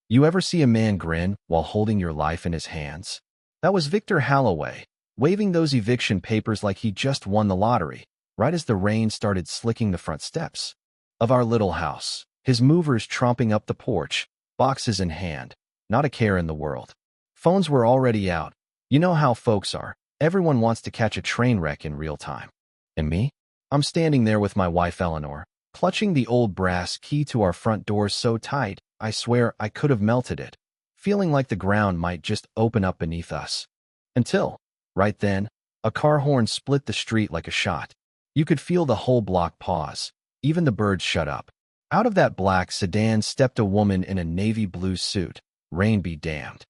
You ever see a man grin while holding your life in his hands? That was Victor Holloway, waving those eviction papers like he just won the lottery, right as the rain started slicking the front steps of our little house, his movers tromping up the porch, boxes in hand, not a care in the world. Phones were already out. You know how folks are. Everyone wants to catch a train wreck in real time. And me? I'm standing there with my wife Eleanor, clutching the old brass key to our front door so tight, I swear I could have melted it, feeling like the ground might just open up beneath us. Until, right then, a car horn split the street like a shot. You could feel the whole block pause. Even the birds shut up. Out of that black sedan stepped a woman in a navy blue suit, rain be damned.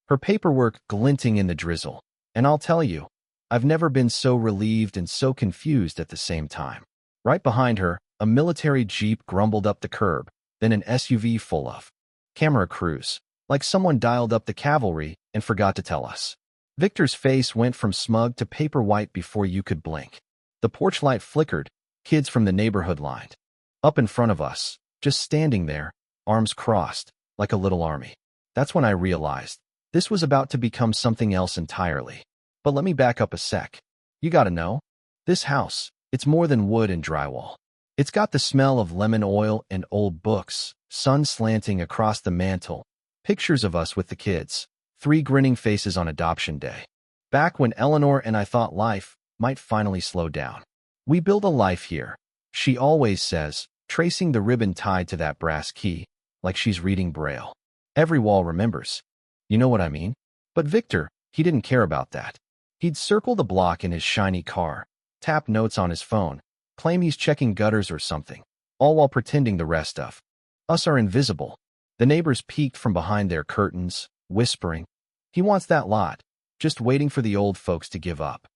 Her paperwork glinting in the drizzle. And I'll tell you, I've never been so relieved and so confused at the same time. Right behind her, a military jeep grumbled up the curb, then an SUV full of camera crews, like someone dialed up the cavalry and forgot to tell us. Victor's face went from smug to paper white before you could blink. The porch light flickered, kids from the neighborhood lined up in front of us, just standing there, arms crossed, like a little army. That's when I realized this was about to become something else entirely. But let me back up a sec. You gotta know, this house, it's more than wood and drywall. It's got the smell of lemon oil and old books, sun slanting across the mantel, pictures of us with the kids, 3 grinning faces on adoption day. Back when Eleanor and I thought life might finally slow down. We build a life here, she always says, tracing the ribbon tied to that brass key, like she's reading Braille. Every wall remembers. You know what I mean? But Victor, he didn't care about that. He'd circle the block in his shiny car, tap notes on his phone, claim he's checking gutters or something, all while pretending the rest of us are invisible. The neighbors peeked from behind their curtains, whispering, "He wants that lot," just waiting for the old folks to give up.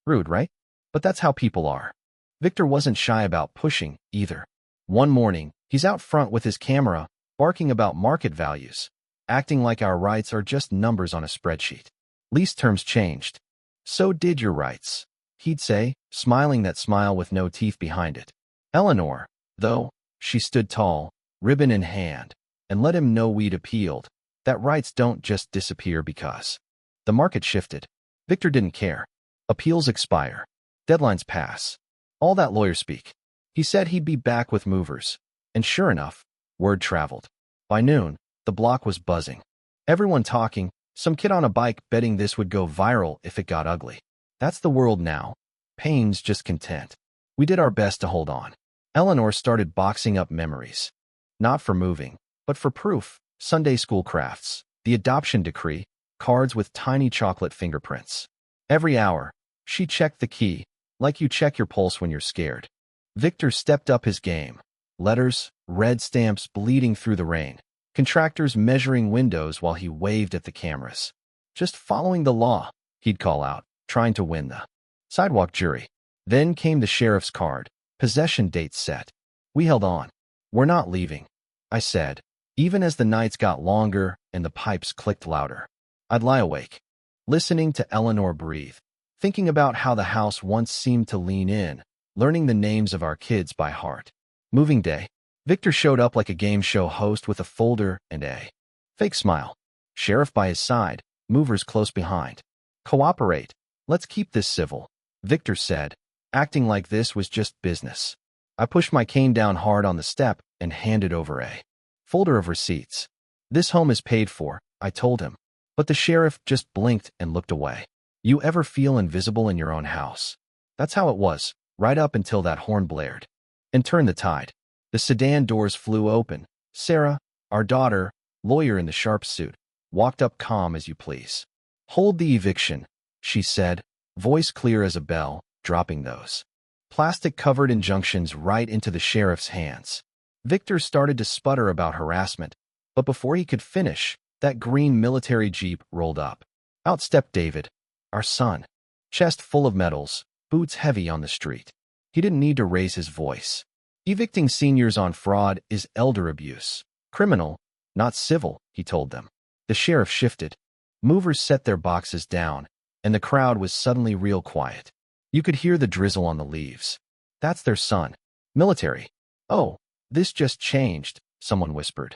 Rude, right? But that's how people are. Victor wasn't shy about pushing, either. One morning, he's out front with his camera, barking about market values, acting like our rights are just numbers on a spreadsheet. Lease terms changed. So did your rights, he'd say, smiling that smile with no teeth behind it. Eleanor, though, she stood tall, ribbon in hand, and let him know we'd appealed, that rights don't just disappear because the market shifted. Victor didn't care. Appeals expire. Deadlines pass. All that lawyer speak. He said he'd be back with movers. And sure enough, word traveled. By noon, the block was buzzing. Everyone talking, some kid on a bike betting this would go viral if it got ugly. That's the world now. Pain's just content. We did our best to hold on. Eleanor started boxing up memories. Not for moving, but for proof. Sunday school crafts, the adoption decree, cards with tiny chocolate fingerprints. Every hour, she checked the key, like you check your pulse when you're scared. Victor stepped up his game. Letters, red stamps bleeding through the rain. Contractors measuring windows while he waved at the cameras. Just following the law, he'd call out, trying to win the sidewalk jury. Then came the sheriff's card, possession date set. We held on. We're not leaving, I said, even as the nights got longer and the pipes clicked louder. I'd lie awake, listening to Eleanor breathe, thinking about how the house once seemed to lean in, learning the names of our kids by heart. Moving day. Victor showed up like a game show host with a folder and a fake smile. Sheriff by his side, movers close behind. Cooperate. Let's keep this civil, Victor said, acting like this was just business. I pushed my cane down hard on the step and handed over a folder of receipts. This home is paid for, I told him. But the sheriff just blinked and looked away. You ever feel invisible in your own house? That's how it was, right up until that horn blared. And turned the tide. The sedan doors flew open. Sarah, our daughter, lawyer in the sharp suit, walked up calm as you please. Hold the eviction, she said, voice clear as a bell, dropping those plastic-covered injunctions right into the sheriff's hands. Victor started to sputter about harassment, but before he could finish, that green military jeep rolled up. Out stepped David, our son, chest full of medals, boots heavy on the street. He didn't need to raise his voice. Evicting seniors on fraud is elder abuse. Criminal, not civil, he told them. The sheriff shifted. Movers set their boxes down, and the crowd was suddenly real quiet. You could hear the drizzle on the leaves. That's their son. Military. Oh, this just changed, someone whispered.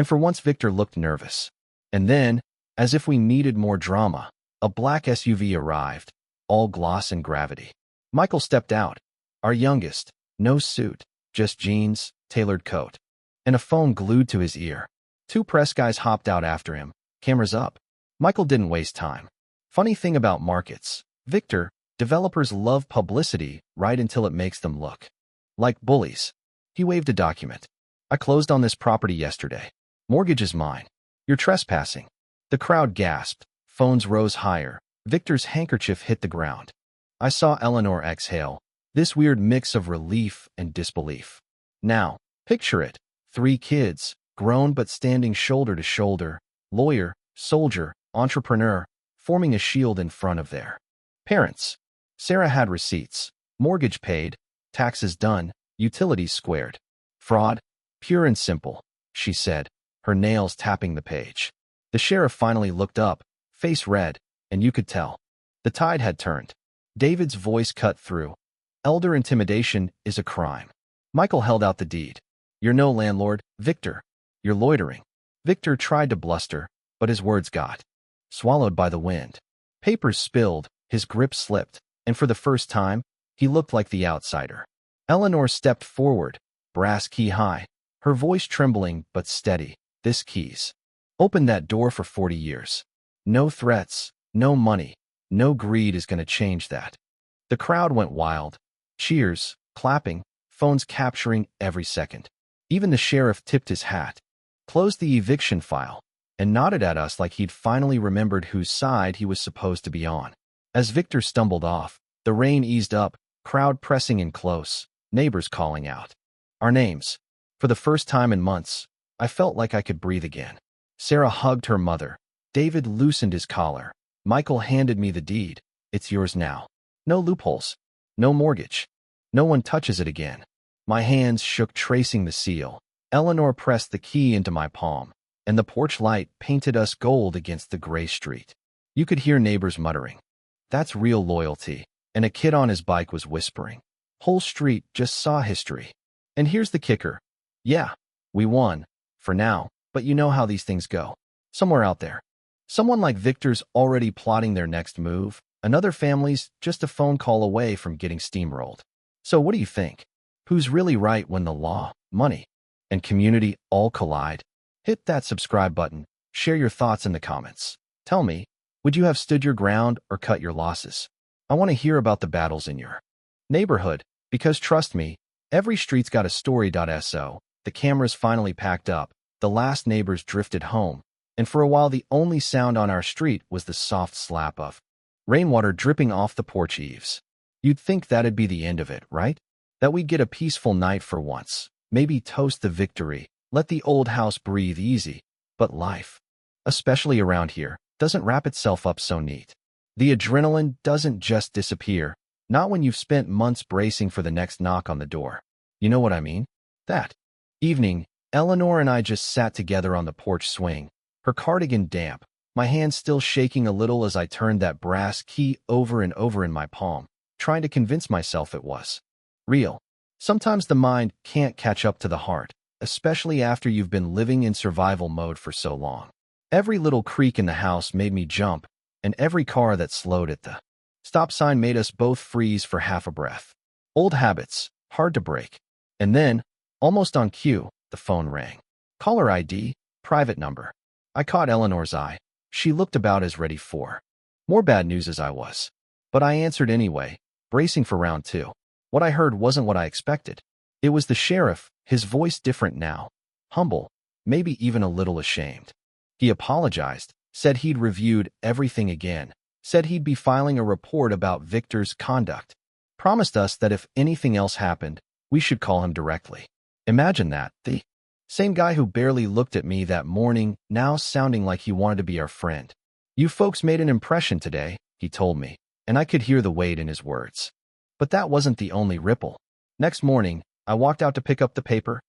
And for once Victor looked nervous. And then, as if we needed more drama, a black SUV arrived, all gloss and gravity. Michael stepped out, our youngest, no suit, just jeans, tailored coat, and a phone glued to his ear. Two press guys hopped out after him, cameras up. Michael didn't waste time. Funny thing about markets, Victor, developers love publicity right until it makes them look like bullies. He waved a document. I closed on this property yesterday. Mortgage is mine. You're trespassing. The crowd gasped. Phones rose higher. Victor's handkerchief hit the ground. I saw Eleanor exhale, this weird mix of relief and disbelief. Now, picture it. 3 kids, grown but standing shoulder to shoulder, lawyer, soldier, entrepreneur, forming a shield in front of their parents. Sarah had receipts, mortgage paid, taxes done, utilities squared. Fraud? Pure and simple, she said, her nails tapping the page. The sheriff finally looked up, face red, and you could tell. The tide had turned. David's voice cut through. Elder intimidation is a crime. Michael held out the deed. You're no landlord, Victor. You're loitering. Victor tried to bluster, but his words got swallowed by the wind. Papers spilled, his grip slipped, and for the first time, he looked like the outsider. Eleanor stepped forward, brass key high, her voice trembling but steady. This keys opened that door for 40 years. No threats, no money, no greed is going to change that. The crowd went wild. Cheers, clapping, phones capturing every second. Even the sheriff tipped his hat, closed the eviction file, and nodded at us like he'd finally remembered whose side he was supposed to be on. As Victor stumbled off, the rain eased up, crowd pressing in close, neighbors calling out our names. For the first time in months, I felt like I could breathe again. Sarah hugged her mother. David loosened his collar. Michael handed me the deed. It's yours now. No loopholes. No mortgage. No one touches it again. My hands shook tracing the seal. Eleanor pressed the key into my palm, and the porch light painted us gold against the gray street. You could hear neighbors muttering, "That's real loyalty," and a kid on his bike was whispering, "Whole street just saw history." And here's the kicker. Yeah, we won, for now, but you know how these things go. Somewhere out there, someone like Victor's already plotting their next move. Another family's just a phone call away from getting steamrolled. So what do you think? Who's really right when the law, money, and community all collide? Hit that subscribe button. Share your thoughts in the comments. Tell me, would you have stood your ground or cut your losses? I want to hear about the battles in your neighborhood, because trust me, every street's got a story. So, the cameras finally packed up, the last neighbors drifted home, and for a while the only sound on our street was the soft slap of rainwater dripping off the porch eaves. You'd think that'd be the end of it, right? That we'd get a peaceful night for once, maybe toast the victory, let the old house breathe easy. But life, especially around here, doesn't wrap itself up so neat. The adrenaline doesn't just disappear, not when you've spent months bracing for the next knock on the door. You know what I mean? That evening, Eleanor and I just sat together on the porch swing, her cardigan damp, my hands still shaking a little as I turned that brass key over and over in my palm, trying to convince myself it was real. Sometimes the mind can't catch up to the heart, especially after you've been living in survival mode for so long. Every little creak in the house made me jump, and every car that slowed at the stop sign made us both freeze for half a breath. Old habits, hard to break. And then, almost on cue, the phone rang. Caller ID, private number. I caught Eleanor's eye. She looked about as ready for more bad news as I was. But I answered anyway, bracing for round 2. What I heard wasn't what I expected. It was the sheriff, his voice different now. Humble, maybe even a little ashamed. He apologized, said he'd reviewed everything again, said he'd be filing a report about Victor's conduct. Promised us that if anything else happened, we should call him directly. Imagine that, the same guy who barely looked at me that morning, now sounding like he wanted to be our friend. You folks made an impression today, he told me, and I could hear the weight in his words. But that wasn't the only ripple. Next morning, I walked out to pick up the paper.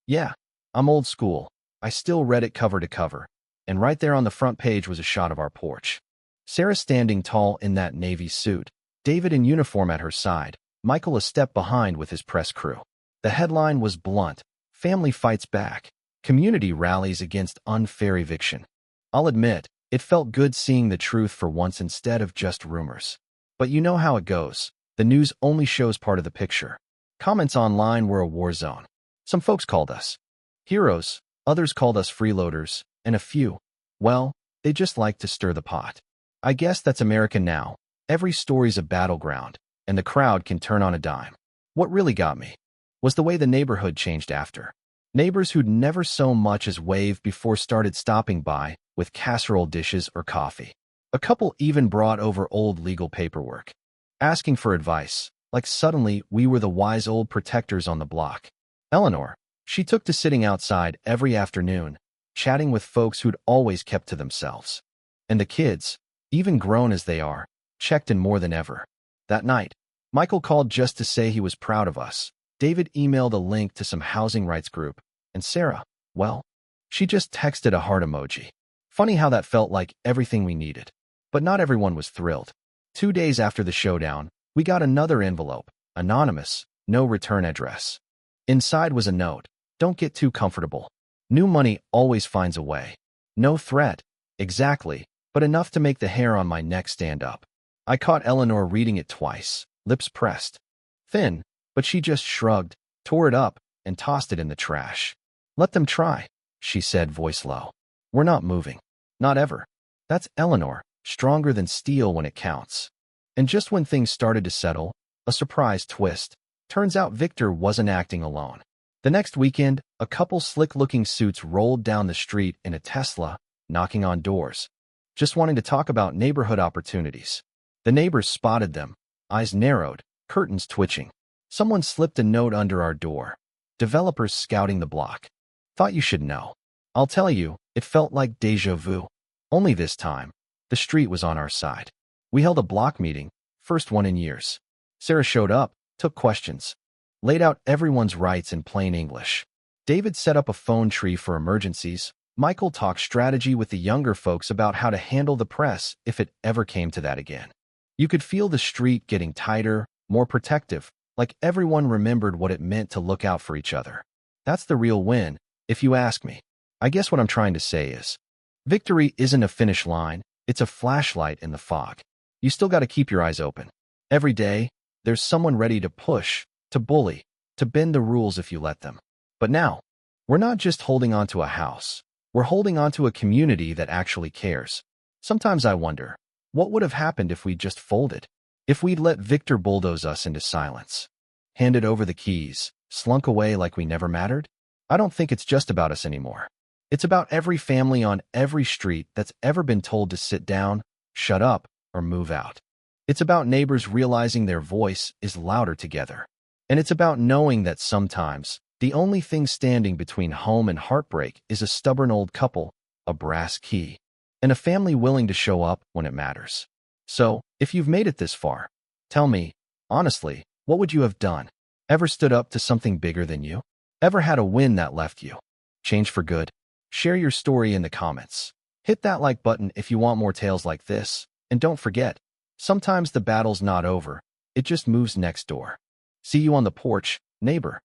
Yeah, I'm old school. I still read it cover to cover. And right there on the front page was a shot of our porch. Sarah standing tall in that navy suit, David in uniform at her side, Michael a step behind with his press crew. The headline was blunt, "Family Fights Back. Community rallies against unfair eviction. I'll admit, it felt good seeing the truth for once instead of just rumors. But you know how it goes. The news only shows part of the picture. Comments online were a war zone. Some folks called us heroes, others called us freeloaders, and a few, well, they just like to stir the pot. I guess that's America now. Every story's a battleground, and the crowd can turn on a dime. What really got me was the way the neighborhood changed after. Neighbors who'd never so much as waved before started stopping by with casserole dishes or coffee. A couple even brought over old legal paperwork, asking for advice, like suddenly we were the wise old protectors on the block. Eleanor, she took to sitting outside every afternoon, chatting with folks who'd always kept to themselves. And the kids, even grown as they are, checked in more than ever. That night, Michael called just to say he was proud of us. David emailed a link to some housing rights group, and Sarah, well, she just texted a heart emoji. Funny how that felt like everything we needed. But not everyone was thrilled. 2 days after the showdown, we got another envelope, anonymous, no return address. Inside was a note, don't get too comfortable. New money always finds a way. No threat, exactly, but enough to make the hair on my neck stand up. I caught Eleanor reading it twice, lips pressed. Thin, but she just shrugged, tore it up, and tossed it in the trash. Let them try, she said, voice low. We're not moving. Not ever. That's Eleanor, stronger than steel when it counts. And just when things started to settle, a surprise twist. Turns out Victor wasn't acting alone. The next weekend, a couple slick-looking suits rolled down the street in a Tesla, knocking on doors, just wanting to talk about neighborhood opportunities. The neighbors spotted them, eyes narrowed, curtains twitching. Someone slipped a note under our door. Developers scouting the block. Thought you should know. I'll tell you, it felt like déjà vu. Only this time, the street was on our side. We held a block meeting, first one in years. Sarah showed up, took questions, laid out everyone's rights in plain English. David set up a phone tree for emergencies. Michael talked strategy with the younger folks about how to handle the press if it ever came to that again. You could feel the street getting tighter, more protective, like everyone remembered what it meant to look out for each other. That's the real win, if you ask me. I guess what I'm trying to say is, victory isn't a finish line, it's a flashlight in the fog. You still got to keep your eyes open. Every day, there's someone ready to push, to bully, to bend the rules if you let them. But now, we're not just holding on to a house. We're holding on to a community that actually cares. Sometimes I wonder, what would have happened if we just folded? If we'd let Victor bulldoze us into silence? Handed over the keys, slunk away like we never mattered? I don't think it's just about us anymore. It's about every family on every street that's ever been told to sit down, shut up, or move out. It's about neighbors realizing their voice is louder together. And it's about knowing that sometimes, the only thing standing between home and heartbreak is a stubborn old couple, a brass key, and a family willing to show up when it matters. So, if you've made it this far, tell me, honestly, what would you have done? Ever stood up to something bigger than you? Ever had a win that left you changed for good? Share your story in the comments. Hit that like button if you want more tales like this. And don't forget, sometimes the battle's not over, it just moves next door. See you on the porch, neighbor.